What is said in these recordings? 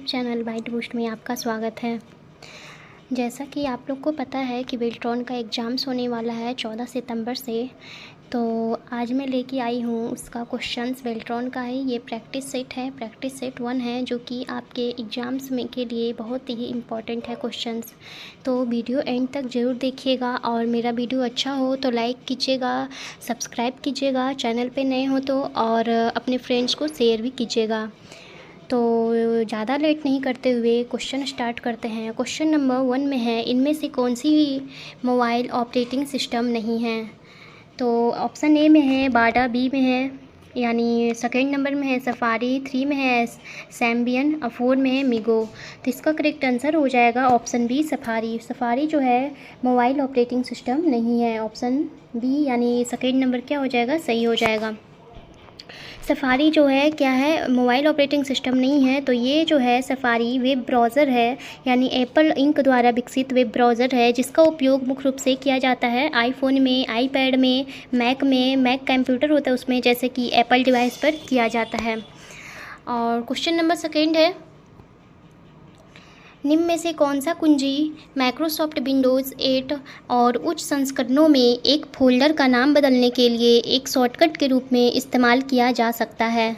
YouTube channel bite boost में आपका स्वागत है। जैसा कि आप लोग को पता है कि बेल्ट्रॉन का एग्ज़ाम्स होने वाला है 14 सितंबर से, तो आज मैं लेके आई हूँ उसका क्वेश्चंस बेल्ट्रॉन का है। ये प्रैक्टिस सेट है, प्रैक्टिस सेट 1 है, जो कि आपके एग्ज़ाम्स में के लिए बहुत ही इम्पॉर्टेंट है क्वेश्चंस। तो वीडियो एंड तक ज़रूर देखिएगा और मेरा वीडियो अच्छा हो तो लाइक कीजिएगा, सब्सक्राइब कीजिएगा चैनल पे नए हो तो, और अपने फ्रेंड्स को शेयर भी कीजिएगा। तो ज़्यादा लेट नहीं करते हुए क्वेश्चन स्टार्ट करते हैं। क्वेश्चन नंबर 1 में है, इनमें से कौन सी मोबाइल ऑपरेटिंग सिस्टम नहीं है? तो ऑप्शन ए में है बाडा, बी में है यानी सेकेंड नंबर में है सफारी, 3 में है सैम्बियन और 4 में है मीगो। तो इसका करेक्ट आंसर हो जाएगा ऑप्शन बी सफारी। सफारी जो है मोबाइल ऑपरेटिंग सिस्टम नहीं है। ऑप्शन बी यानी सेकेंड नंबर क्या हो जाएगा, सही हो जाएगा। सफारी जो है क्या है, मोबाइल ऑपरेटिंग सिस्टम नहीं है। तो ये जो है सफारी वेब ब्राउज़र है, यानी एप्पल इंक द्वारा विकसित वेब ब्राउज़र है, जिसका उपयोग मुख्य रूप से किया जाता है आईफोन में, आईपैड में, मैक कंप्यूटर होता है उसमें, जैसे कि एप्पल डिवाइस पर किया जाता है। और क्वेश्चन नंबर सेकेंड है, निम्न में से कौन सा कुंजी माइक्रोसॉफ्ट विंडोज़ 8 और उच्च संस्करणों में एक फ़ोल्डर का नाम बदलने के लिए एक शॉर्टकट के रूप में इस्तेमाल किया जा सकता है?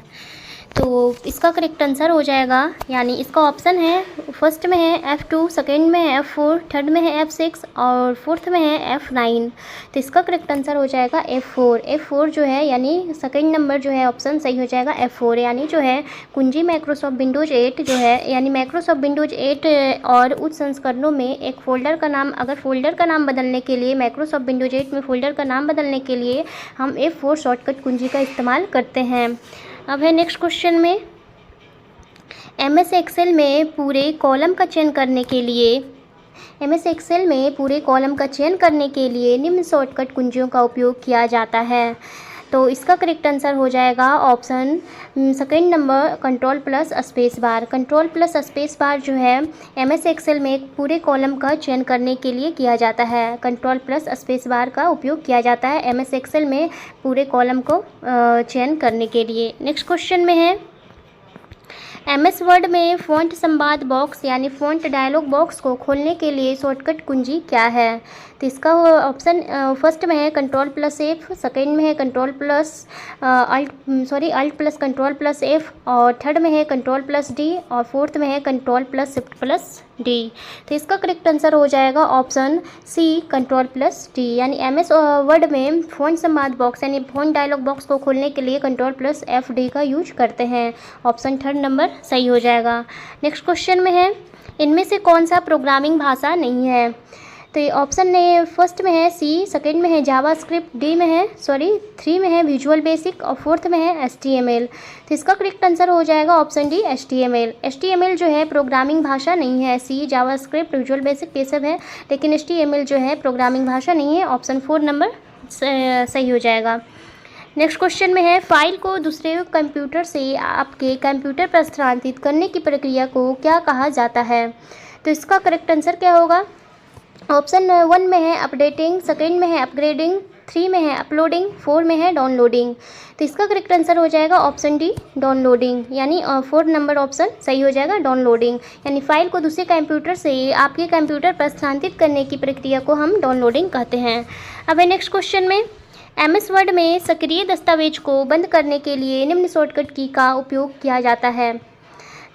तो इसका करेक्ट आंसर हो जाएगा, यानी इसका ऑप्शन है, फर्स्ट में है F2, सेकेंड में है F4, थर्ड में है F6 और फोर्थ में है F9। तो इसका करेक्ट आंसर हो जाएगा F4 जो है, यानी सेकेंड नंबर जो है ऑप्शन सही हो जाएगा F4, यानी जो है कुंजी माइक्रोसॉफ्ट विंडोज़ 8 जो है, यानी माइक्रोसॉफ्ट विंडोज़ 8 और उच्च संस्करणों में एक फ़ोल्डर का नाम, अगर फ़ोल्डर का नाम बदलने के लिए, माइक्रोसॉफ्ट विंडोज़ 8 में फ़ोल्डर का नाम बदलने के लिए हम F4 शॉर्टकट कुंजी का इस्तेमाल करते हैं। अब है नेक्स्ट क्वेश्चन में, एमएस एक्सेल में पूरे कॉलम का चयन करने के लिए निम्न शॉर्टकट कुंजियों का उपयोग किया जाता है। तो इसका करेक्ट आंसर हो जाएगा option second number control plus space bar. Control plus space bar जो है एमएस एक्सेल में एक पूरे कॉलम का चयन करने के लिए किया जाता है। कंट्रोल प्लस स्पेस बार का उपयोग किया जाता है एमएस एक्सेल में पूरे कॉलम को चयन करने के लिए। नेक्स्ट क्वेश्चन में है, एमएस वर्ड में फ़ॉन्ट संवाद बॉक्स यानी फ़ॉन्ट डायलॉग बॉक्स को खोलने के लिए शॉर्टकट कुंजी क्या है? तो इसका ऑप्शन फर्स्ट में है कंट्रोल प्लस F, सेकेंड में है alt plus control plus F और थर्ड में है कंट्रोल प्लस D और फोर्थ में है control plus shift plus D। तो इसका करेक्ट आंसर हो जाएगा option C control plus D, यानी एमएस वर्ड में फ़ॉन्ट संवाद बॉक्स यानी फ़ॉन्ट डायलॉग बॉक्स को खोलने के लिए कंट्रोल प्लस FD का यूज करते हैं। ऑप्शन थर्ड नंबर सही हो जाएगा। नेक्स्ट क्वेश्चन में है, इनमें से कौन सा प्रोग्रामिंग भाषा नहीं है? तो ये ऑप्शन ने फर्स्ट में है सी, सेकेंड में है जावास्क्रिप्ट, थ्री में है विजुअल बेसिक और फोर्थ में है HTML। तो इसका करेक्ट आंसर हो जाएगा ऑप्शन डी HTML जो है प्रोग्रामिंग भाषा नहीं है। सी, जावास्क्रिप्ट, विजुअल बेसिक ये सब है, लेकिन HTML जो है प्रोग्रामिंग भाषा नहीं है। ऑप्शन 4 नंबर सही हो जाएगा। नेक्स्ट क्वेश्चन में है, फाइल को दूसरे कंप्यूटर से आपके कंप्यूटर पर स्थानांतरित करने की प्रक्रिया को क्या कहा जाता है? तो इसका करेक्ट आंसर क्या होगा? ऑप्शन 1 में है अपडेटिंग, सेकेंड में है अपग्रेडिंग, 3 में है अपलोडिंग, 4 में है डाउनलोडिंग। तो इसका करेक्ट आंसर हो जाएगा ऑप्शन डी डाउनलोडिंग, यानी 4 नंबर ऑप्शन सही हो जाएगा डाउनलोडिंग, यानी फाइल को दूसरे कंप्यूटर से आपके कंप्यूटर पर स्थानांतरित करने की प्रक्रिया को हम डाउनलोडिंग कहते हैं। अब है नेक्स्ट क्वेश्चन में, एमएस वर्ड में सक्रिय दस्तावेज को बंद करने के लिए निम्न शॉर्टकट की का उपयोग किया जाता है?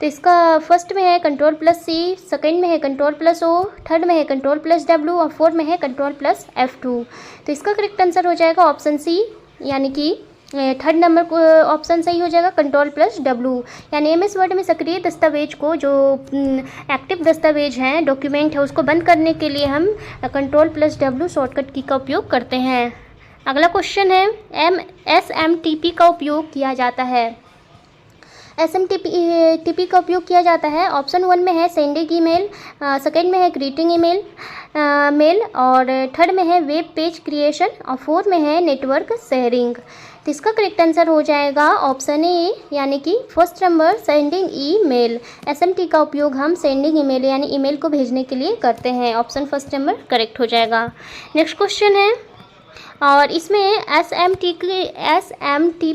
तो इसका फर्स्ट में है कंट्रोल प्लस सी, सेकेंड में है कंट्रोल प्लस O, थर्ड में है कंट्रोल प्लस W और फोर्थ में है कंट्रोल प्लस F2। तो इसका करेक्ट आंसर हो जाएगा ऑप्शन सी, यानी कि थर्ड नंबर को ऑप्शन सही हो जाएगा कंट्रोल प्लस W, यानी एमएस वर्ड में सक्रिय दस्तावेज को, जो एक्टिव दस्तावेज हैं, डॉक्यूमेंट है, उसको बंद करने के लिए हम कंट्रोल प्लस W शॉर्टकट की का उपयोग करते हैं। अगला क्वेश्चन है, SMTP का उपयोग किया जाता है। SMTP का उपयोग किया जाता है। ऑप्शन 1 में है सेंडिंग ईमेल, सेकेंड में है ग्रीटिंग मेल और थर्ड में है वेब पेज क्रिएशन और फोर्थ में है नेटवर्क शेयरिंग। तो इसका करेक्ट आंसर हो जाएगा ऑप्शन ए, यानी कि first number sending email. SMT का उपयोग हम सेंडिंग ईमेल यानी ईमेल को भेजने के लिए करते हैं। ऑप्शन फर्स्ट नंबर करेक्ट हो जाएगा। नेक्स्ट क्वेश्चन है, और इसमें एस एम टी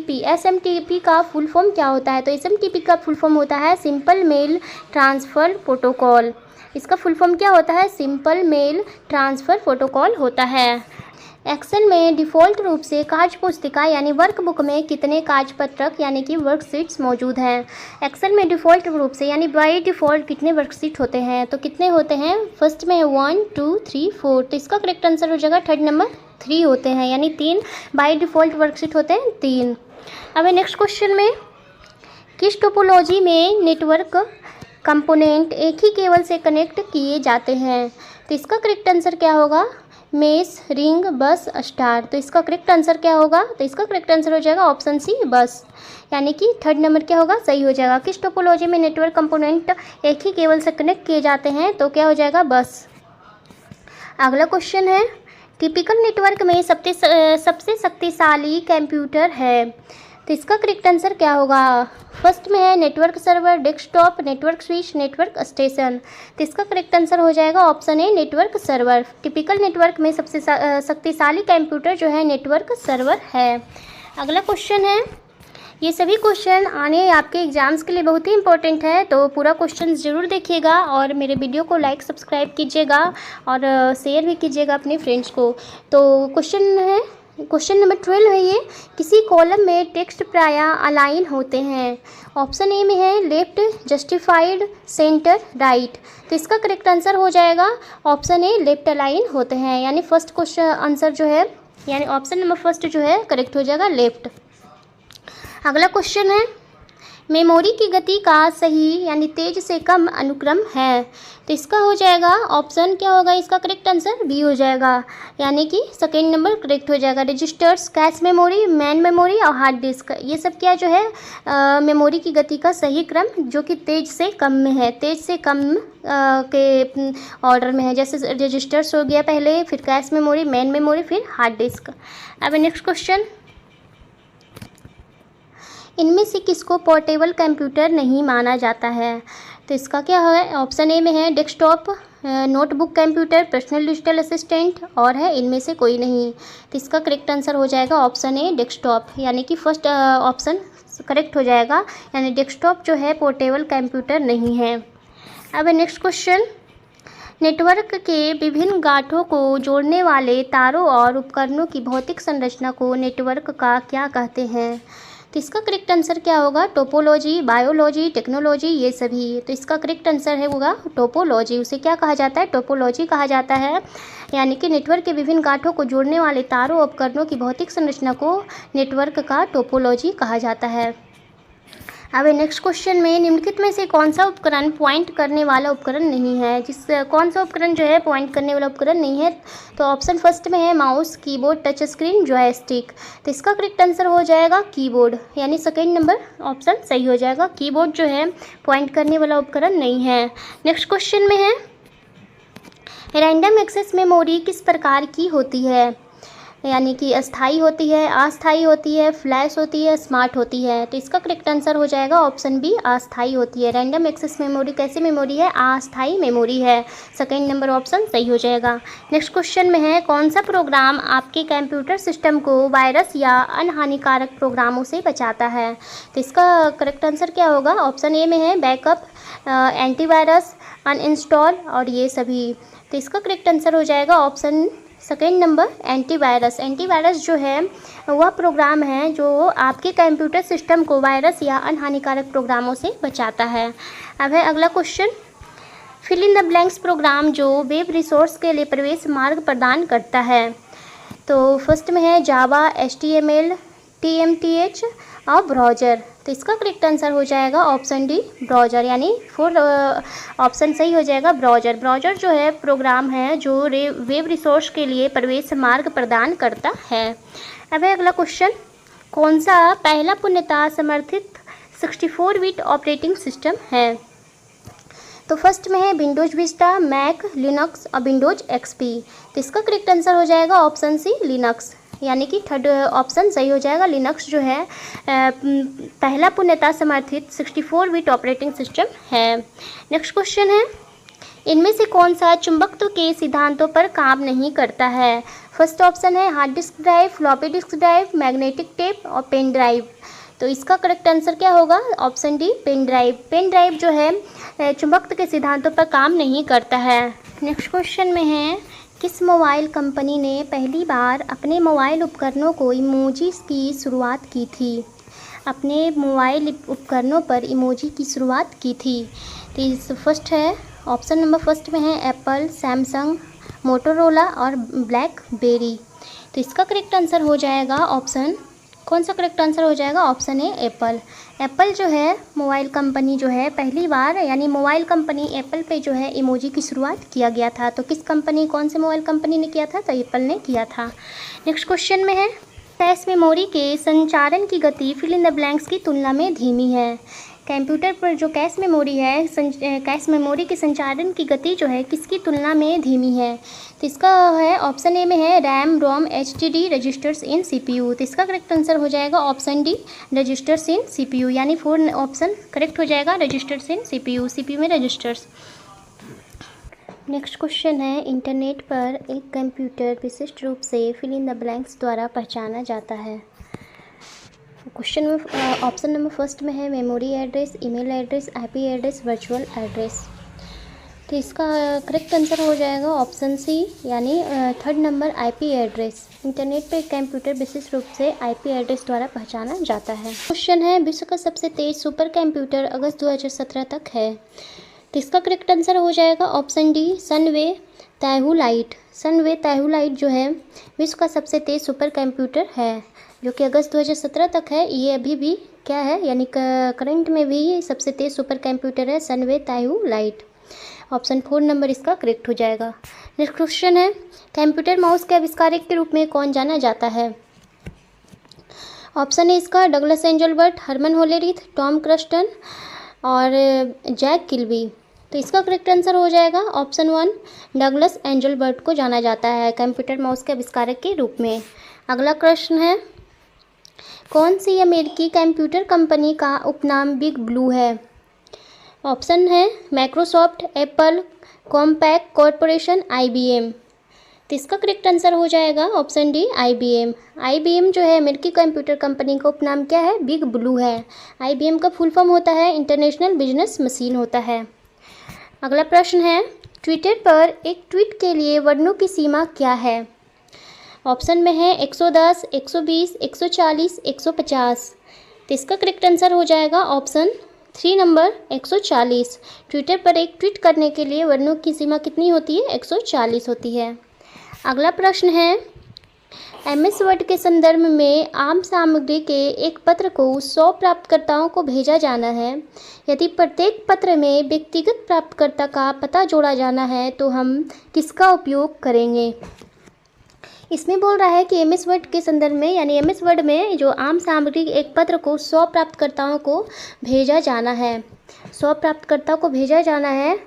पी का फुल फॉर्म क्या होता है? तो एस-एम-टी-पी का फुल फॉर्म होता है सिंपल मेल ट्रांसफ़र प्रोटोकॉल। इसका फुल फॉर्म क्या होता है? सिंपल मेल ट्रांसफ़र प्रोटोकॉल होता है। एक्सेल में डिफ़ॉल्ट रूप से कार्य पुस्तिका यानी वर्कबुक में कितने कार्यपत्रक यानी कि वर्कशीट्स मौजूद हैं? एक्सेल में डिफ़ॉल्ट रूप से यानी बाय डिफ़ॉल्ट कितने वर्कशीट होते हैं? तो कितने होते हैं? फर्स्ट में 1 2 3 4। तो इसका करेक्ट आंसर हो जाएगा थर्ड नंबर 3 होते हैं, यानी 3 बाय डिफ़ॉल्ट वर्कशीट होते हैं 3। अब नेक्स्ट क्वेश्चन में, किस टोपोलॉजी में नेटवर्क कंपोनेंट एक ही केबल से कनेक्ट किए जाते हैं? तो इसका करेक्ट आंसर क्या होगा? मेश, रिंग, बस, स्टार। तो इसका करेक्ट आंसर क्या होगा? तो इसका करेक्ट आंसर हो जाएगा ऑप्शन सी, बस, यानी कि थर्ड नंबर क्या होगा? सही हो जाएगा। किस टोपोलॉजी में नेटवर्क कंपोनेंट एक ही केबल से कनेक्ट किए जाते हैं? तो क्या हो जाएगा? बस। अगला क्वेश्चन है, टिपिकल नेटवर्क में सबसे शक्तिशाली कंप्यूटर है? तो इसका करेक्ट आंसर क्या होगा? फर्स्ट में है network server, desktop, network switch, network station. तो इसका करेक्ट आंसर हो जाएगा option A, network server. Typical network में सबसे शक्तिशाली कंप्यूटर जो है नेटवर्क सर्वर है। अगला क्वेश्चन है, ये सभी क्वेश्चन आने आपके एग्जाम्स के लिए बहुत ही इंपॉर्टेंट है, तो पूरा क्वेश्चन ज़रूर देखिएगा और मेरे वीडियो को लाइक सब्सक्राइब कीजिएगा और शेयर भी कीजिएगा अपने फ्रेंड्स को। तो क्वेश्चन नंबर 12 है ये, किसी कॉलम में टेक्स्ट प्रायः अलाइन होते हैं? ऑप्शन ए में है लेफ्ट, जस्टिफाइड, सेंटर, राइट। तो इसका करेक्ट आंसर हो जाएगा ऑप्शन ए, लेफ्ट अलाइन होते हैं, यानी फर्स्ट क्वेश्चन आंसर जो है यानी ऑप्शन नंबर फर्स्ट जो है करेक्ट हो जाएगा, लेफ्ट। अगला क्वेश्चन है, मेमोरी की गति का सही यानी तेज से कम अनुक्रम है? तो इसका हो जाएगा ऑप्शन क्या होगा? इसका करेक्ट आंसर बी हो जाएगा, यानी कि सेकेंड नंबर करेक्ट हो जाएगा। Registers, cache memory, main memory और हार्ड डिस्क, ये सब क्या जो है मेमोरी की गति का सही क्रम जो कि तेज से कम में है, तेज से कम के ऑर्डर में है। जैसे रजिस्टर्स हो गया पहले, फिर कैश मेमोरी, मेन मेमोरी, फिर हार्ड डिस्क। अब नेक्स्ट क्वेश्चन, इनमें से किसको पोर्टेबल कंप्यूटर नहीं माना जाता है? तो इसका क्या है? ऑप्शन ए में है desktop, notebook computer, personal digital assistant, और है इनमें से कोई नहीं। तो इसका करेक्ट आंसर हो जाएगा ऑप्शन ए, डेस्कटॉप, यानी कि फर्स्ट ऑप्शन करेक्ट हो जाएगा, यानी डेस्कटॉप जो है पोर्टेबल कंप्यूटर नहीं है। अब नेक्स्ट क्वेश्चन, नेटवर्क के विभिन्न गांठों को जोड़ने वाले तारों और उपकरणों की भौतिक संरचना को नेटवर्क का क्या कहते हैं? तो इसका करेक्ट आंसर क्या होगा? टोपोलॉजी, बायोलॉजी, टेक्नोलॉजी, ये सभी। तो इसका करेक्ट आंसर है होगा टोपोलॉजी। उसे क्या कहा जाता है? टोपोलॉजी कहा जाता है, यानी कि नेटवर्क के विभिन्न गांठों को जोड़ने वाले तारों और उपकरणों की भौतिक संरचना को नेटवर्क का टोपोलॉजी कहा जाता है। अब नेक्स्ट क्वेश्चन में, निम्नलिखित में से कौन सा उपकरण पॉइंट करने वाला उपकरण नहीं है? कौन सा उपकरण जो है पॉइंट करने वाला उपकरण नहीं है? तो ऑप्शन फर्स्ट में है mouse, keyboard, touch screen, joystick. तो इसका करेक्ट आंसर हो जाएगा कीबोर्ड, यानी सेकेंड नंबर ऑप्शन सही हो जाएगा। कीबोर्ड जो है पॉइंट करने वाला उपकरण नहीं है। नेक्स्ट क्वेश्चन में है, रैंडम एक्सेस मेमोरी किस प्रकार की होती है? यानी कि अस्थाई होती है, अस्थाई होती है, फ्लैश होती है, स्मार्ट होती है। तो इसका करेक्ट आंसर हो जाएगा ऑप्शन बी, अस्थाई होती है। रैंडम एक्सेस मेमोरी कैसी मेमोरी है? अस्थाई मेमोरी है, सेकेंड नंबर ऑप्शन सही हो जाएगा। नेक्स्ट क्वेश्चन में है, कौन सा प्रोग्राम आपके कंप्यूटर सिस्टम को वायरस या अनहानिकारक प्रोग्रामों से बचाता है? तो इसका करेक्ट आंसर क्या होगा? ऑप्शन ए में है बैकअप, एंटीवायरस, अनइंस्टॉल और ये सभी। तो इसका करेक्ट आंसर हो जाएगा option second number, antivirus. Antivirus जो है वह प्रोग्राम है जो आपके कंप्यूटर सिस्टम को वायरस या अनहानिकारक प्रोग्रामों से बचाता है। अब है अगला question, fill in the blanks program जो वेब रिसोर्स के लिए प्रवेश मार्ग प्रदान करता है। तो फर्स्ट में है जावा, HTML, TMTH और ब्राउज़र। तो इसका करेक्ट आंसर हो जाएगा ऑप्शन डी, ब्राउज़र, यानी फोर ऑप्शन सही हो जाएगा ब्राउज़र। ब्राउज़र जो है प्रोग्राम है जो वेब रिसोर्स के लिए प्रवेश मार्ग प्रदान करता है। अब है अगला क्वेश्चन, कौन सा पहला पूर्णतः समर्थित 64 बिट ऑपरेटिंग सिस्टम है? तो फर्स्ट में है विंडोज़ विस्टा, मैक, लिनक्स और विंडोज़ XP। तो इसका करेक्ट आंसर हो जाएगा ऑप्शन सी, लिनक्स, यानी कि थर्ड ऑप्शन सही हो जाएगा। लिनक्स जो है पहला पूर्णतः समर्थित 64 बिट ऑपरेटिंग सिस्टम है। नेक्स्ट क्वेश्चन है, इनमें से कौन सा चुंबकत्व के सिद्धांतों पर काम नहीं करता है? फर्स्ट ऑप्शन है hard disk drive, floppy disk drive, magnetic tape और पेन ड्राइव। तो इसका करेक्ट आंसर क्या होगा? Option D, pen drive. Pen drive जो है चुंबकत्व के सिद्धांतों पर काम नहीं करता है। नेक्स्ट क्वेश्चन में है, किस मोबाइल कंपनी ने पहली बार अपने मोबाइल उपकरणों को इमोजी की शुरुआत की थी? अपने मोबाइल उपकरणों पर इमोजी की शुरुआत की थी। तो इस फर्स्ट है, ऑप्शन नंबर फर्स्ट में है एप्पल, सैमसंग, मोटोरोला और ब्लैकबेरी। तो इसका करेक्ट आंसर हो जाएगा ऑप्शन, कौन सा करेक्ट आंसर हो जाएगा? ऑप्शन है एप्पल। एप्पल जो है मोबाइल कंपनी जो है पहली बार, यानी मोबाइल कंपनी एप्पल पे जो है इमोजी की शुरुआत किया गया था। तो किस कंपनी, कौन से मोबाइल कंपनी ने किया था? तो एप्पल ने किया था। नेक्स्ट क्वेश्चन में है, कैश मेमोरी के संचारण की गति फिल इन द ब्लैंक्स की तुलना में धीमी है। कंप्यूटर पर जो कैश मेमोरी है, कैश मेमोरी के संचारण की गति जो है किसकी तुलना में धीमी है? तो इसका है ऑप्शन ए में है RAM, ROM, HDD registers in CPU. तो इसका करेक्ट आंसर हो जाएगा option D, registers in CPU, यानी 4 ऑप्शन करेक्ट हो जाएगा, रजिस्टर्स इन सीपीयू, सीपीयू में रजिस्टर्स। नेक्स्ट क्वेश्चन है, इंटरनेट पर एक कंप्यूटर विशिष्ट रूप से फिल इन द ब्लैंक्स द्वारा पहचाना जाता है। क्वेश्चन में ऑप्शन नंबर फर्स्ट में है memory address, email address, IP address, virtual address. तो इसका करेक्ट आंसर हो जाएगा ऑप्शन सी, यानी third number IP address. Internet पर कंप्यूटर विशिष्ट रूप से आईपी एड्रेस द्वारा पहचाना जाता है। क्वेश्चन है, विश्व का सबसे तेज सुपर कंप्यूटर अगस्त 2017 तक है। तो इसका करेक्ट आंसर हो जाएगा ऑप्शन डी, सनवे तैहूलाइट। सनवे तैहूलाइट जो है विश्व का सबसे तेज सुपर कंप्यूटर है, जो कि अगस्त 2017 तक है। ये अभी भी क्या है, यानी करंट में भी सबसे तेज सुपर कंप्यूटर है सनवे तैहूलाइट। ऑप्शन 4 नंबर इसका करेक्ट हो जाएगा। नेक्स्ट क्वेश्चन है, कंप्यूटर माउस के आविष्कारक के रूप में कौन जाना जाता है? ऑप्शन है इसका डगलस एंजलबर्ट, हरमन होलेरीथ, टॉम क्रस्टन और जैक किल्बी। तो इसका करेक्ट आंसर हो जाएगा ऑप्शन 1, डगलस एंजलबर्ट को जाना जाता है कंप्यूटर माउस के आविष्कारक के रूप में। अगला प्रश्न है, कौन सी अमेरिकी कंप्यूटर कंपनी का उपनाम बिग ब्लू है? ऑप्शन है Microsoft, Apple, compact corporation, IBM. तो इसका करेक्ट आंसर हो जाएगा ऑप्शन डी, आईबीएम। आईबीएम जो है अमेरिकी कंप्यूटर कंपनी का उपनाम क्या है? बिग ब्लू है। आईबीएम का फुल फॉर्म होता है इंटरनेशनल बिजनेस मशीन होता है। अगला प्रश्न है, ट्विटर पर एक ट्वीट के लिए वर्णों की सीमा क्या है? ऑप्शन में है 110, 120, 140, 150। तो इसका करेक्ट आंसर हो जाएगा ऑप्शन 3 नंबर 140। ट्विटर पर एक ट्वीट करने के लिए वर्णों की सीमा कितनी होती है? 140 होती है। अगला प्रश्न है, एमएस वर्ड के संदर्भ में आम सामग्री के एक पत्र को 100 प्राप्तकर्ताओं को भेजा जाना है। यदि प्रत्येक पत्र में व्यक्तिगत प्राप्तकर्ता का पता जोड़ा जाना है तो हम किसका उपयोग करेंगे? इसमें बोल रहा है कि एमएस वर्ड के संदर्भ में, यानी एमएस वर्ड में जो आम सामग्री एक पत्र को 100 प्राप्तकर्ताओं को भेजा जाना है, 100 प्राप्तकर्ता को भेजा जाना है,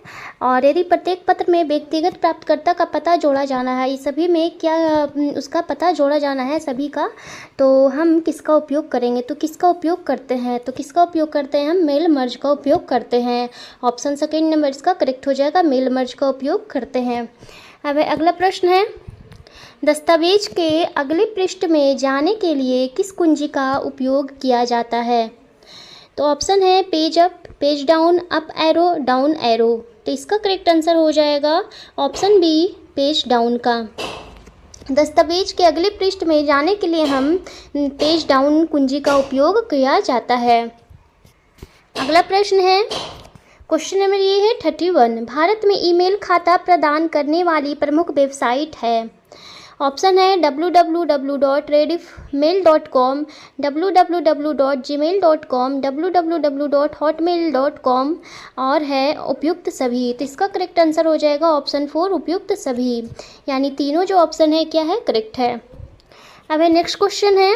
और यदि प्रत्येक पत्र में व्यक्तिगत प्राप्तकर्ता का पता जोड़ा जाना है, इस सभी में क्या उसका पता जोड़ा जाना है सभी का, तो हम किसका उपयोग करेंगे? तो किसका उपयोग करते हैं? तो किसका उपयोग करते हैं? हम मेल मर्ज का उपयोग करते हैं। ऑप्शन सेकेंड नंबर इसका करेक्ट हो जाएगा, मेल मर्ज का उपयोग करते हैं। अब अगला प्रश्न है, दस्तावेज के अगले पृष्ठ में जाने के लिए किस कुंजी का उपयोग किया जाता है? तो ऑप्शन है page up, page down, up arrow, down arrow. तो इसका करेक्ट आंसर हो जाएगा ऑप्शन बी, पेज डाउन का। दस्तावेज के अगले पृष्ठ में जाने के लिए हम पेज डाउन कुंजी का उपयोग किया जाता है। अगला प्रश्न है, क्वेश्चन नंबर ये है 31, भारत में ईमेल खाता प्रदान करने वाली प्रमुख वेबसाइट है। ऑप्शन है www.rediffmail.com, www.gmail.com, www.hotmail.com और है उपयुक्त सभी। तो इसका करेक्ट आंसर हो जाएगा ऑप्शन 4, उपयुक्त सभी, यानी तीनों जो ऑप्शन है क्या है? करेक्ट है। अब नेक्स्ट क्वेश्चन है,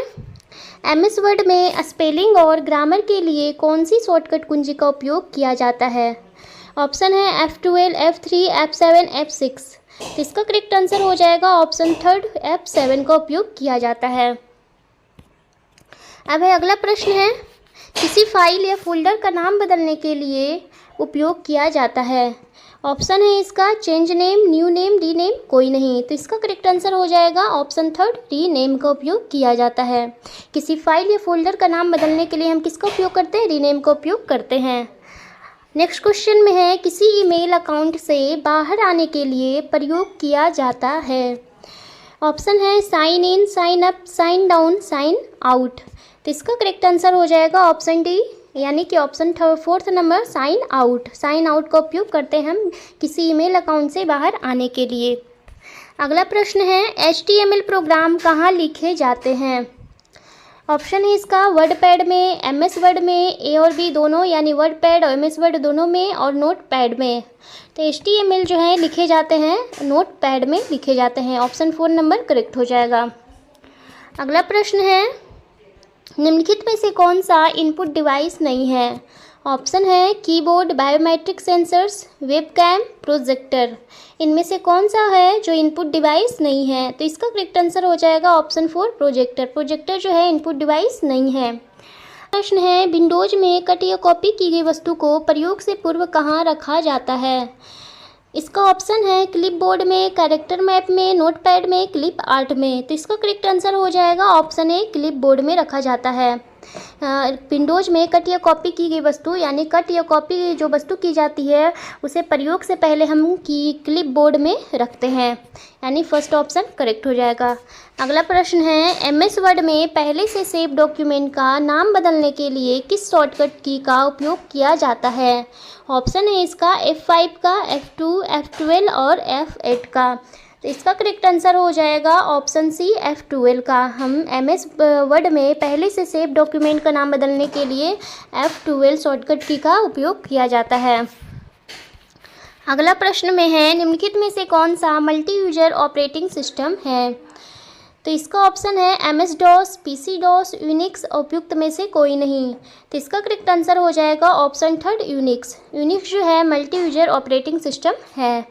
एमएस वर्ड में स्पेलिंग और ग्रामर के लिए कौन सी शॉर्टकट कुंजी का उपयोग किया जाता है? ऑप्शन है F12, F3, F7, F6। तो इसका करेक्ट आंसर हो जाएगा ऑप्शन 3 F7 का उपयोग किया जाता है। अब अगला प्रश्न है, किसी फाइल या फोल्डर का नाम बदलने के लिए उपयोग किया जाता है। ऑप्शन है इसका change name, new name, rename, कोई नहीं। तो इसका करेक्ट आंसर हो जाएगा ऑप्शन थर्ड, रीनेम का उपयोग किया जाता है। किसी फाइल या फोल्डर का नाम बदलने के लिए हम किसका उपयोग करते हैं? रीनेम का उपयोग करते हैं। नेक्स्ट क्वेश्चन में है किसी ईमेल अकाउंट से बाहर आने के लिए प्रयोग किया जाता है। ऑप्शन है sign in, sign up, sign down, sign out. तो इसका करेक्ट आंसर हो जाएगा ऑप्शन डी, यानी कि option fourth number, sign out. Sign out का उपयोग करते हैं हम किसी ईमेल अकाउंट से बाहर आने के लिए। अगला प्रश्न है HTML प्रोग्राम कहाँ लिखे जाते हैं। ऑप्शन है इसका वर्डपैड में, MS वर्ड में, ए और बी दोनों, यानी वर्डपैड और MS वर्ड दोनों में, और नोटपैड में। तो HTML जो है लिखे जाते हैं नोटपैड में लिखे जाते हैं। ऑप्शन 4 नंबर करेक्ट हो जाएगा। अगला प्रश्न है निम्नलिखित में से कौन सा इनपुट डिवाइस नहीं है। ऑप्शन है keyboard, biometric sensors, webcam, projector. इनमें से कौन सा है जो इनपुट डिवाइस नहीं है। तो इसका करेक्ट आंसर हो जाएगा ऑप्शन 4, प्रोजेक्टर। प्रोजेक्टर जो है इनपुट डिवाइस नहीं है। प्रश्न है विंडोज में कट या कॉपी की गई वस्तु को प्रयोग से पूर्व कहाँ रखा जाता है। इसका ऑप्शन है क्लिप बोर्ड में, कैरेक्टर मैप में, नोटपैड में, क्लिप आर्ट में। तो इसका करेक्ट आंसर हो जाएगा ऑप्शन ए, क्लिप बोर्ड में रखा जाता है। विंडोज में कट या कॉपी की गई वस्तु, यानी कट या कॉपी जो वस्तु की जाती है उसे प्रयोग से पहले हम क्लिप बोर्ड में रखते हैं, यानी फर्स्ट ऑप्शन करेक्ट हो जाएगा। अगला प्रश्न है MS वर्ड में पहले से सेव डॉक्यूमेंट का नाम बदलने के लिए किस शॉर्टकट की का उपयोग किया जाता है। ऑप्शन है इसका F5 का, F2, F12 और F8 का। तो इसका करेक्ट आंसर हो जाएगा ऑप्शन सी, F12 का। हम MS वर्ड में पहले से सेव डॉक्यूमेंट का नाम बदलने के लिए F12 शॉर्टकट की का उपयोग किया जाता है। अगला प्रश्न में है निम्नलिखित में से कौन सा मल्टी यूजर ऑपरेटिंग सिस्टम है। तो इसका ऑप्शन है MS DOS, PC DOS, Unix, उपयुक्त में से कोई नहीं। तो इसका करेक्ट आंसर हो जाएगा ऑप्शन थर्ड, यूनिक्स। यूनिक्स जो है मल्टी यूजर ऑपरेटिंग सिस्टम है।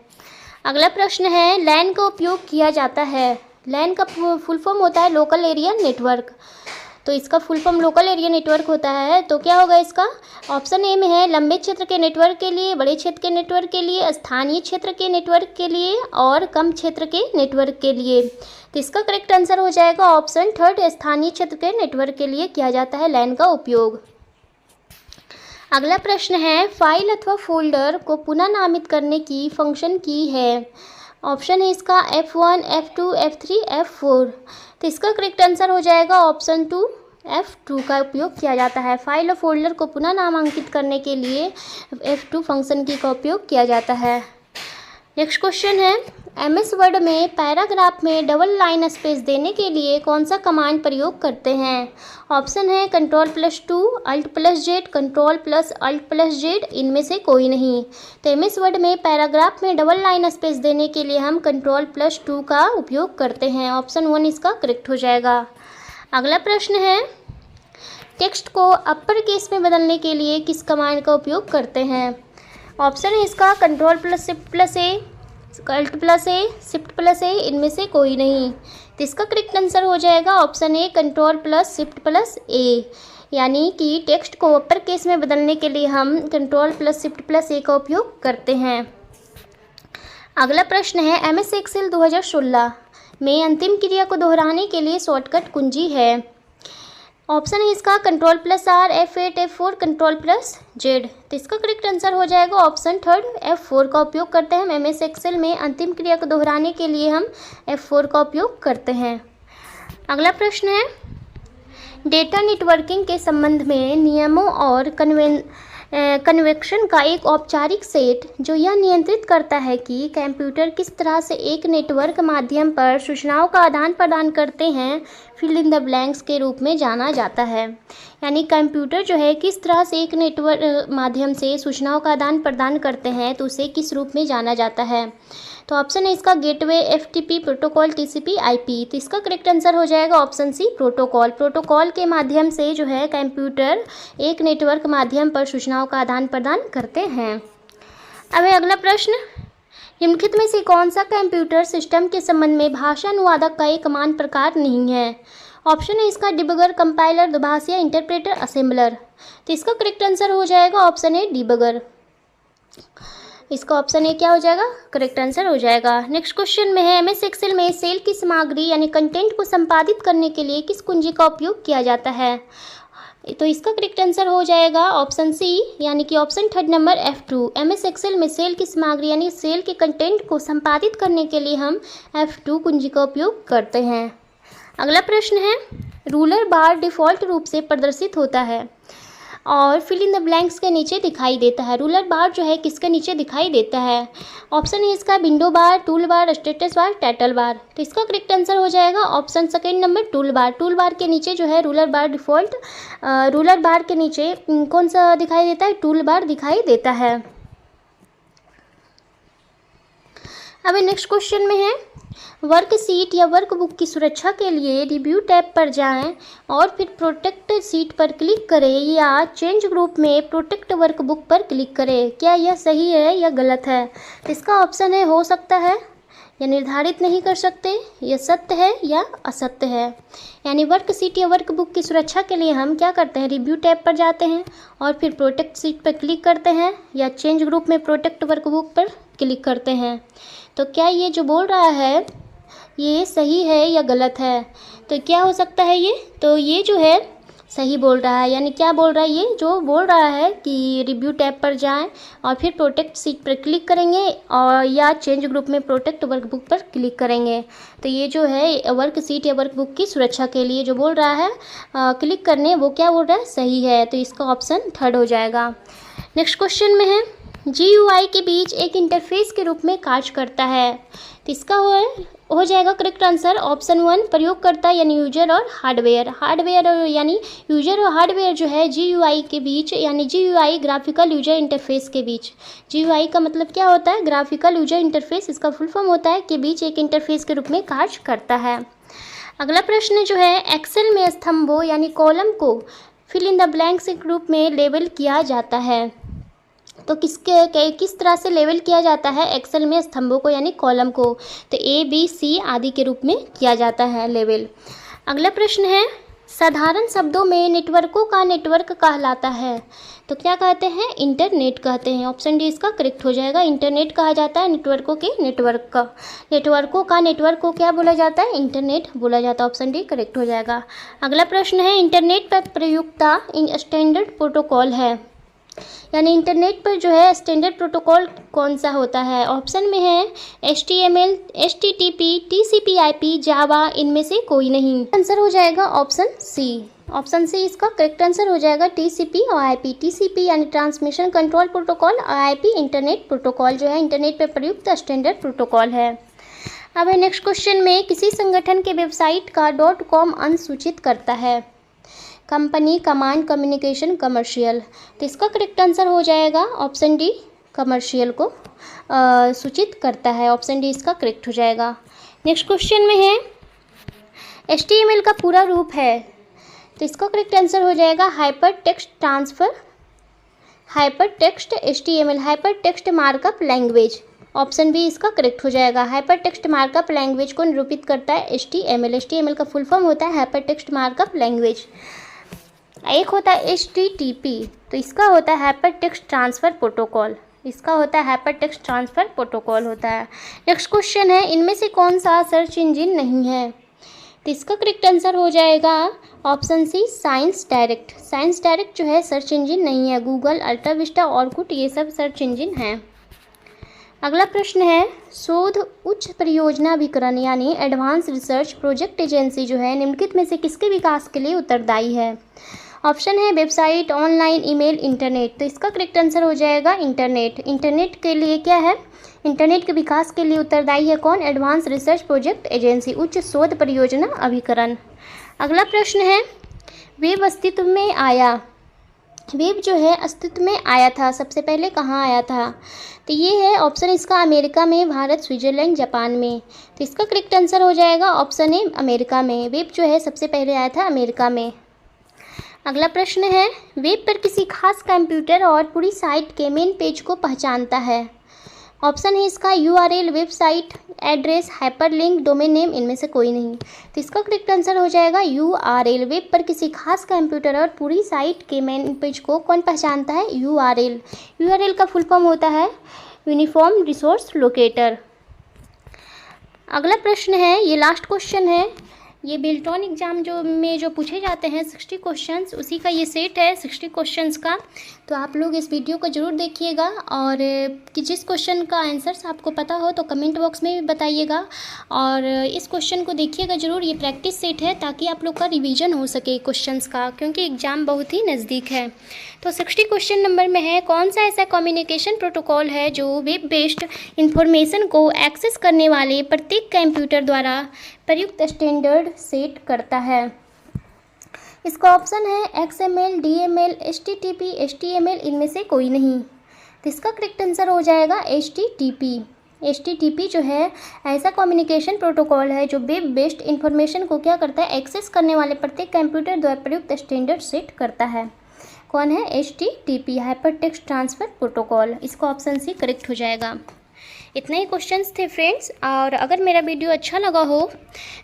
अगला प्रश्न है लैन का उपयोग किया जाता है। लैन का फुल फॉर्म होता है लोकल एरिया नेटवर्क। तो इसका full form local area network होता है। तो क्या होगा इसका? ऑप्शन ए में है लंबे क्षेत्र के नेटवर्क के लिए, बड़े क्षेत्र के नेटवर्क के लिए, स्थानीय क्षेत्र के नेटवर्क के लिए और कम क्षेत्र के नेटवर्क के लिए। तो इसका करेक्ट आंसर हो जाएगा ऑप्शन थर्ड, स्थानीय क्षेत्र के नेटवर्क के लिए किया जाता है लैन का उपयोग। अगला प्रश्न है फाइल अथवा फोल्डर को पुनः नामित करने की फंक्शन की है। ऑप्शन है इसका F1, F2, F3, F4। तो इसका करेक्ट आंसर हो जाएगा ऑप्शन 2, F2 का उपयोग किया जाता है। फाइल और फोल्डर को पुनः नामांकित करने के लिए F2 फंक्शन की का उपयोग किया जाता है। नेक्स्ट क्वेश्चन है MS वर्ड में पैराग्राफ में डबल लाइन स्पेस देने के लिए कौन सा कमांड प्रयोग करते हैं। ऑप्शन है Ctrl+2, Alt+Z, Ctrl+Alt+Z, इनमें से कोई नहीं। तो MS वर्ड में पैराग्राफ में डबल लाइन स्पेस देने के लिए हम Ctrl+2 का उपयोग करते हैं। ऑप्शन 1 इसका करेक्ट हो जाएगा। अगला प्रश्न है टेक्स्ट को अपर केस में बदलने के लिए किस कमांड का उपयोग करते हैं। ऑप्शन है इसका Ctrl+Shift+A, Alt+A, Shift+A, इनमें से कोई नहीं। तो इसका करेक्ट आंसर हो जाएगा ऑप्शन ए, Ctrl+Shift+A, यानी कि टेक्स्ट को अपर केस में बदलने के लिए हम Ctrl+Shift+A का उपयोग करते हैं। अगला प्रश्न है MS Excel 2016 में अंतिम क्रिया को दोहराने के लिए शॉर्टकट कुंजी है। ऑप्शन है इसका Ctrl+R, F8, F4, Ctrl+Z। तो इसका करेक्ट आंसर हो जाएगा ऑप्शन थर्ड, F4 का उपयोग करते हैं। MS एक्सेल में अंतिम क्रिया को दोहराने के लिए हम F4 का उपयोग करते हैं। अगला प्रश्न है डेटा नेटवर्किंग के संबंध में नियमों और कन्वेक्शन का एक औपचारिक सेट जो यह नियंत्रित करता है कि कंप्यूटर किस तरह से एक नेटवर्क माध्यम पर सूचनाओं का आदान प्रदान करते हैं फिल इन द ब्लैंक्स के रूप में जाना जाता है। यानी कंप्यूटर जो है किस तरह से एक नेटवर्क माध्यम से सूचनाओं का आदान प्रदान करते हैं तो उसे किस रूप में जाना जाता है। तो ऑप्शन है इसका gateway, FTP, protocol, TCP, IP। तो इसका करेक्ट आंसर हो जाएगा ऑप्शन सी, प्रोटोकॉल। प्रोटोकॉल के माध्यम से जो है कंप्यूटर एक नेटवर्क माध्यम पर सूचनाओं का आदान प्रदान करते हैं। अब है अगला प्रश्न निम्नलिखित में से कौन सा कंप्यूटर सिस्टम के संबंध में भाषा अनुवादक का एक समान प्रकार नहीं है। ऑप्शन है इसका डिबगर, कंपाइलर, दुभाषिया, इंटरप्रेटर, असेंबलर। तो इसका करेक्ट आंसर हो जाएगा ऑप्शन ए, डिबगर। इसका ऑप्शन ए क्या हो जाएगा, करेक्ट आंसर हो जाएगा। नेक्स्ट क्वेश्चन में है एमएस एक्सेल में सेल की सामग्री यानी कंटेंट को संपादित करने के लिए किस कुंजी का उपयोग किया जाता है। तो इसका करेक्ट आंसर हो जाएगा ऑप्शन सी यानी कि option third number F2। MS Excel में सेल की सामग्री यानी सेल के कंटेंट को संपादित करने के लिए हम F2 कुंजी का उपयोग करते हैं। अगला प्रश्न है रूलर बार डिफ़ॉल्ट रूप से प्रदर्शित होता है और फिल इन द ब्लैंक्स के नीचे दिखाई देता है। रूलर बार जो है किसके नीचे दिखाई देता है। ऑप्शन है इसका window bar, tool bar, status bar, title bar. तो इसका करेक्ट आंसर हो जाएगा option second number tool bar. Tool bar के नीचे जो है ruler bar default ruler bar के नीचे कौन सा दिखाई देता है, टूल बार दिखाई देता है। अभी नेक्स्ट क्वेश्चन में है वर्कशीट या वर्कबुक की सुरक्षा के लिए रिव्यू टैब पर जाएं और फिर प्रोटेक्ट शीट पर क्लिक करें या चेंज ग्रुप में प्रोटेक्ट वर्कबुक पर क्लिक करें। क्या यह सही है या गलत है। इसका ऑप्शन है हो सकता है या निर्धारित नहीं कर सकते, यह सत्य है या असत्य है। यानी वर्कशीट या वर्कबुक की सुरक्षा के लिए हम क्या करते हैं, रिव्यू टैब पर जाते हैं और फिर प्रोटेक्ट शीट पर क्लिक करते हैं या चेंज ग्रुप में प्रोटेक्ट वर्कबुक पर क्लिक करते हैं। तो क्या ये जो बोल रहा है ये सही है या गलत है। तो क्या हो सकता है ये, तो ये जो है सही बोल रहा है। यानी क्या बोल रहा है, ये जो बोल रहा है कि रिव्यू टैब पर जाएं और फिर प्रोटेक्ट शीट पर क्लिक करेंगे और या चेंज ग्रुप में प्रोटेक्ट वर्कबुक पर क्लिक करेंगे। तो ये जो है वर्कशीट या वर्कबुक की सुरक्षा के लिए जो बोल रहा है क्लिक करने, वो क्या बोल रहा है, सही है। तो इसका ऑप्शन थर्ड हो जाएगा। नेक्स्ट क्वेश्चन में है GUI के बीच एक इंटरफेस के रूप में कार्य करता है। तो इसका हो जाएगा करेक्ट आंसर ऑप्शन 1 प्रयोगकर्ता यानी यूजर और हार्डवेयर। हार्डवेयर यानी यूजर और हार्डवेयर जो है GUI के बीच यानी GUI ग्राफिकल यूजर इंटरफेस के बीच। GUI का मतलब क्या होता है, ग्राफिकल यूजर इंटरफेस, इसका फुल फॉर्म होता है के बीच एक इंटरफेस के रूप में कार्य करता है। अगला प्रश्न जो है एक्सेल में स्तंभों यानी कॉलम को फिल इन द ब्लैंक्स के रूप में लेबल किया जाता है। तो किस तरह से लेवल किया जाता है एक्सेल में स्तंभों को यानी कॉलम को। तो A, B, C आदि के रूप में किया जाता है लेवल। अगला प्रश्न है साधारण शब्दों में नेटवर्कों का नेटवर्क कहलाता है। तो क्या कहते हैं, इंटरनेट कहते हैं। ऑप्शन डी इसका करेक्ट हो जाएगा। इंटरनेट कहा जाता है नेटवर्कों के नेटवर्क का। नेटवर्कों का नेटवर्क को क्या बोला जाता है, इंटरनेट बोला जाता है। ऑप्शन डी करेक्ट हो जाएगा। अगला प्रश्न है इंटरनेट पर प्रयुक्ता इन स्टैंडर्ड प्रोटोकॉल है। यानी इंटरनेट पर जो है स्टैंडर्ड प्रोटोकॉल कौन सा होता है। ऑप्शन में है HTML, HTTP, TCP/IP, जावा, इनमें से कोई नहीं। आंसर हो जाएगा ऑप्शन सी। ऑप्शन सी इसका करेक्ट आंसर हो जाएगा TCP और IP। TCP यानी ट्रांसमिशन कंट्रोल प्रोटोकॉल और IP इंटरनेट प्रोटोकॉल जो है इंटरनेट पर प्रयुक्त स्टैंडर्ड प्रोटोकॉल है। अब नेक्स्ट क्वेश्चन में किसी संगठन के वेबसाइट का .com अंश सूचित करता है। Company, command, communication, commercial. तो इसका करेक्ट आंसर हो जाएगा ऑप्शन डी कमर्शियल को सूचित करता है। ऑप्शन डी इसका करेक्ट हो जाएगा। नेक्स्ट क्वेश्चन में है HTML का पूरा रूप है। तो इसका करेक्ट आंसर हो जाएगा hyper text transfer, hyper text HTML, hyper text markup language. Option B इसका करेक्ट हो जाएगा। हाइपर टेक्स्ट मार्कअप लैंग्वेज को निरूपित करता है HTML। HTML का फुल फॉर्म होता है हाइपर टेक्स्ट मार्कअप लैंग्वेज। एक होता है HTTP, तो इसका होता है हाइपर टेक्स्ट ट्रांसफ़र प्रोटोकॉल। इसका होता है हाइपर टेक्स्ट ट्रांसफ़र प्रोटोकॉल होता है। नेक्स्ट क्वेश्चन है इनमें से कौन सा सर्च इंजन नहीं है। तो इसका करेक्ट आंसर हो जाएगा option C science direct. Science direct जो है सर्च इंजन नहीं है। गूगल, अल्टा विस्टा, ऑरकुट ये सब सर्च इंजन हैं। अगला प्रश्न है शोध उच्च परियोजना अभिकरण यानी एडवांस रिसर्च प्रोजेक्ट एजेंसी जो है निम्नलिखित में से किसके विकास के लिए उत्तरदायी है। ऑप्शन है वेबसाइट, ऑनलाइन, ईमेल, इंटरनेट। तो इसका करेक्ट आंसर हो जाएगा इंटरनेट। इंटरनेट के लिए क्या है, इंटरनेट के विकास के लिए उत्तरदायी है कौन, एडवांस रिसर्च प्रोजेक्ट एजेंसी, उच्च शोध परियोजना अभिकरण। अगला प्रश्न है वेब अस्तित्व में आया। वेब जो है अस्तित्व में आया था, सबसे पहले कहाँ आया था। तो ये है ऑप्शन इसका अमेरिका में, भारत, स्विट्जरलैंड, जापान में। तो इसका करेक्ट आंसर हो जाएगा ऑप्शन ए अमेरिका में। वेब जो है सबसे पहले आया था अमेरिका में। अगला प्रश्न है वेब पर किसी खास कंप्यूटर और पूरी साइट के मेन पेज को पहचानता है। ऑप्शन है इसका URL, website address, hyperlink, domain name, इनमें से कोई नहीं। तो इसका करेक्ट आंसर हो जाएगा URL। वेब पर किसी खास कंप्यूटर और पूरी साइट के मेन पेज को कौन पहचानता है, URL। URL का फुल फॉर्म होता है यूनिफॉर्म रिसोर्स लोकेटर। अगला प्रश्न है, ये लास्ट क्वेश्चन है, ये बिल्टॉन एग्ज़ाम जो पूछे जाते हैं 60 क्वेश्चंस, उसी का ये सेट है 60 क्वेश्चंस का। तो आप लोग इस वीडियो को ज़रूर देखिएगा और कि जिस क्वेश्चन का आंसर्स आपको पता हो तो कमेंट बॉक्स में भी बताइएगा और इस क्वेश्चन को देखिएगा ज़रूर। ये प्रैक्टिस सेट है ताकि आप लोग का रिवीजन हो सके क्वेश्चंस का, क्योंकि एग्ज़ाम बहुत ही नज़दीक है। तो 60 क्वेश्चन नंबर में है, कौन सा ऐसा कम्युनिकेशन प्रोटोकॉल है जो वेब बेस्ड इंफॉर्मेशन को एक्सेस करने वाले प्रत्येक कंप्यूटर द्वारा प्रयुक्त स्टैंडर्ड सेट करता है। इसका ऑप्शन है XML, DML, HTTP, HTML, इनमें से कोई नहीं। तो इसका करेक्ट आंसर हो जाएगा HTTP। HTTP जो है ऐसा कम्युनिकेशन प्रोटोकॉल है जो वेब बेस्ड इंफॉर्मेशन को क्या करता है, एक्सेस करने वाले प्रत्येक कंप्यूटर द्वारा प्रयुक्त स्टैंडर्ड सेट करता है। कौन है? HTTP, hyper text transfer protocol. इसका ऑप्शन सी करेक्ट हो जाएगा। इतने ही क्वेश्चंस थे फ्रेंड्स, और अगर मेरा वीडियो अच्छा लगा हो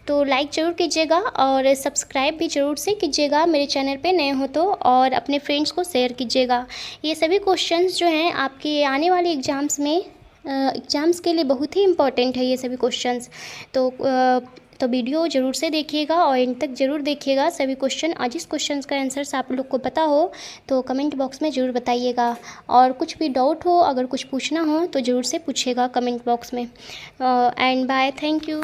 तो लाइक ज़रूर कीजिएगा और सब्सक्राइब भी ज़रूर से कीजिएगा मेरे चैनल पे नए हो तो, और अपने फ्रेंड्स को शेयर कीजिएगा। ये सभी क्वेश्चंस जो हैं आपके आने वाले एग्ज़ाम्स के लिए बहुत ही इम्पॉर्टेंट है ये सभी क्वेश्चंस। तो वीडियो ज़रूर से देखिएगा और इन तक ज़रूर देखिएगा सभी क्वेश्चन, और जिस क्वेश्चन का आंसर्स आप लोग को पता हो तो कमेंट बॉक्स में ज़रूर बताइएगा। और कुछ भी डाउट हो, अगर कुछ पूछना हो तो ज़रूर से पूछिएगा कमेंट बॉक्स में। And bye, thank you.